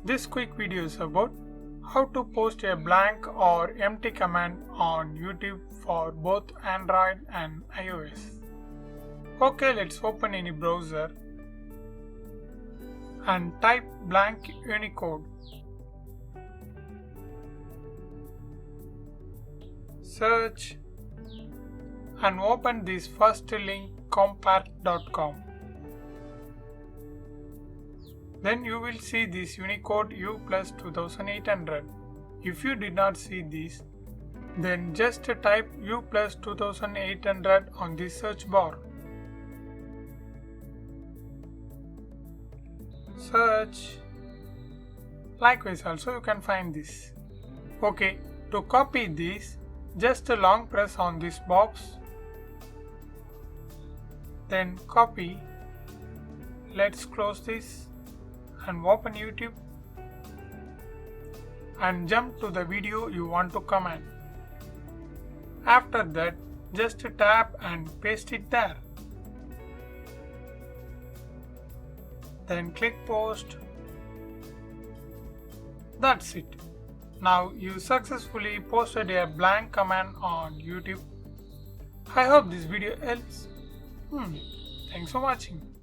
This quick video is about how to post a blank or empty command on YouTube for both Android and iOS. Okay, let's open any browser and type blank Unicode. Search and open this first link compare.com. Then you will see this Unicode U plus 2800. If you did not see this, then just type U plus 2800 on the search bar. Search. Likewise also you can find this. Okay, to copy this, just long press on this box. Then copy. Let's close this and open YouTube and jump to the video you want to comment. After that, just tap and paste it there. Then click post. That's it. Now you successfully posted a blank command on YouTube. I hope this video helps. Thanks for watching.